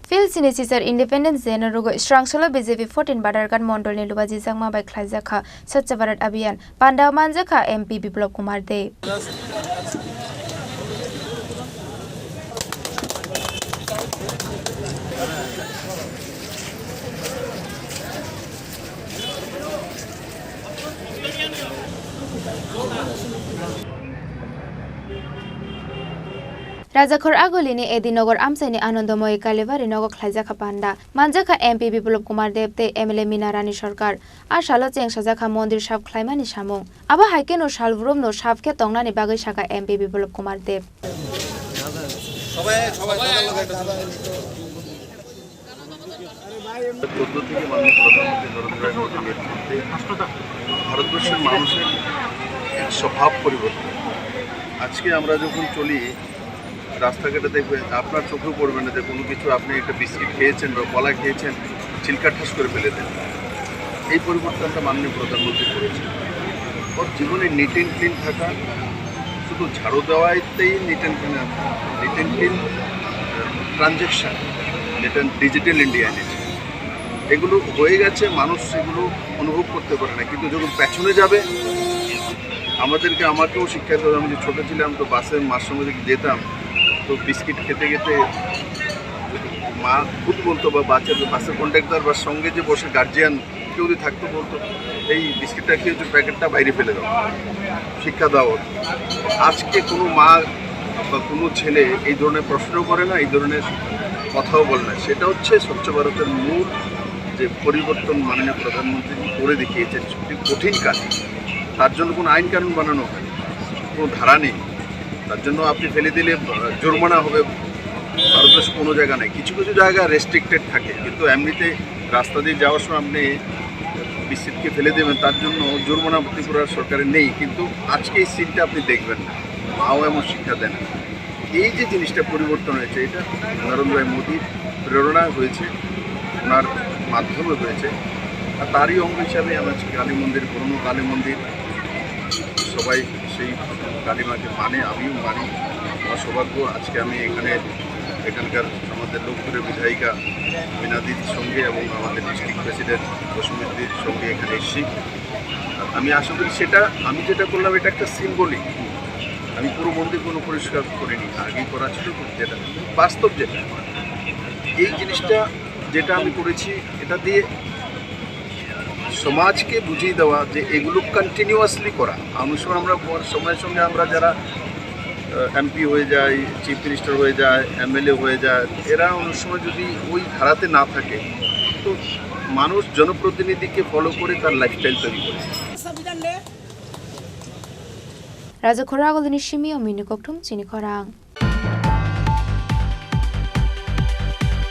Phil Sinisisar Independence Day na rugo Strangsolo BJP 14 Badargan Mondol ni lubaji jangma bai khlaijaka Swachh Bharat Abhiyan Panda manjaka MP Biplab Kumar Deb Rajakhor Agolini Edinogor Amsaini Anandamoy Kalebari Nogo Khlaijaka Panda Manjaka MP Biplab Kumar Deb te MLA Minarani Sarkar Ashalo Cheng Sajaka Mondir Sab Khlaimani Samung Aba haike no Salvrum no Sabke Tongnani Bagai Saka MP Biplab Kumar Deb ভারতবর্ষের মানুষের স্বভাব পরিবর্তন আজকে আমরা যখন চলি রাস্তাঘাটে দেখবেন আপনার চোখেও পড়বে না যে কোনো কিছু আপনি একটা বিস্কিট খেয়েছেন বা কলা খেয়েছেন চিলকা ঠাস করে ফেলে দেন এই পরিবর্তনটা মাননীয় প্রধানমন্ত্রী করেছেন ওর জীবনে নিট অ্যান্ড ক্লিন থাকা শুধু ঝাড়ু দেওয়াইতেই নিট অ্যান্ড ক্লিন ট্রানজ্যাকশান যেটা ডিজিটাল ইন্ডিয়া এনেছে এগুলো হয়ে গেছে মানুষ সেগুলো অনুভব করতে পারে না কিন্তু যখন পেছনে যাবে আমাকেও শিক্ষা দিতে আমি যে ছোটো ছিলাম তো বাসে মার সঙ্গে যেতাম তো বিস্কিট খেতে খেতে মা খুব বলতো বা বাসের কন্ডাক্টর বা সঙ্গে যে বসে গার্জিয়ান কেউ যদি থাকতো বলতো এই বিস্কিটটা খেয়ে প্যাকেটটা বাইরে ফেলে দাও শিক্ষা দাও আজকে কোনো মা বা কোনো ছেলে এই ধরনের প্রশ্নও করে না এই ধরনের কথাও বলে না সেটা হচ্ছে স্বচ্ছ ভারতের মূল যে পরিবর্তন মাননীয় প্রধানমন্ত্রী করে দেখিয়েছেন সত্যি কঠিন কাজ তার জন্য কোনো আইন কানুন বানানো হয় কোনো ধারা নেই তার জন্য আপনি ফেলে দিলে জরিমানা হবে ভারতবর্ষে কোনো জায়গা নেই কিছু কিছু জায়গা রেস্ট্রিক্টেড থাকে কিন্তু এমনিতে রাস্তা দিয়ে যাওয়ার সময় আপনি বিস্কিটকে ফেলে দেবেন তার জন্য জরিমানা ত্রিপুরার সরকারের নেই কিন্তু আজকে এই সিনটা আপনি দেখবেন না মাও এমন শিক্ষা দেন এই যে জিনিসটা পরিবর্তন হয়েছে এটা নরেন্দ্র মোদীর প্রেরণা হয়েছে ওনার মাধ্যমে হয়েছে আর তারই অঙ্গ হিসাবে আমার কালী মন্দির পুরনো কালী মন্দির সবাই সেই কালীমাকে মানে আমিও মানি আমার সৌভাগ্য আজকে আমি এখানকার আমাদের লোকপুরের বিধায়িকা মিনাদির সঙ্গে এবং আমাদের ডিস্ট্রিক্ট প্রেসিডেন্ট বসুমিত্রির সঙ্গে এখানে এসেছি আমি আশা করি সেটা আমি যেটা করলাম এটা একটা সিম্বলিক আমি পুরো মন্দির কোনো পরিষ্কার করিনি আগেই করা ছিল যেটা বাস্তব যেটা এই জিনিসটা যেটা আমি করেছি এটা দিয়ে সমাজকে বুঝিয়ে দেওয়া যে এগুলো কন্টিনিউয়াসলি করা অনেক সময় আমরা সময়ের সঙ্গে আমরা যারা এমপি হয়ে যায় চিফ মিনিস্টার হয়ে যায় এমএলএ হয়ে যায় এরা অনেক সময় যদি ওই ধারাতে না থাকে তো মানুষ জনপ্রতিনিধিকে ফলো করে তার লাইফস্টাইল তৈরি করে Rajakhor Agolini Shimi Omini Koktum Chini Korang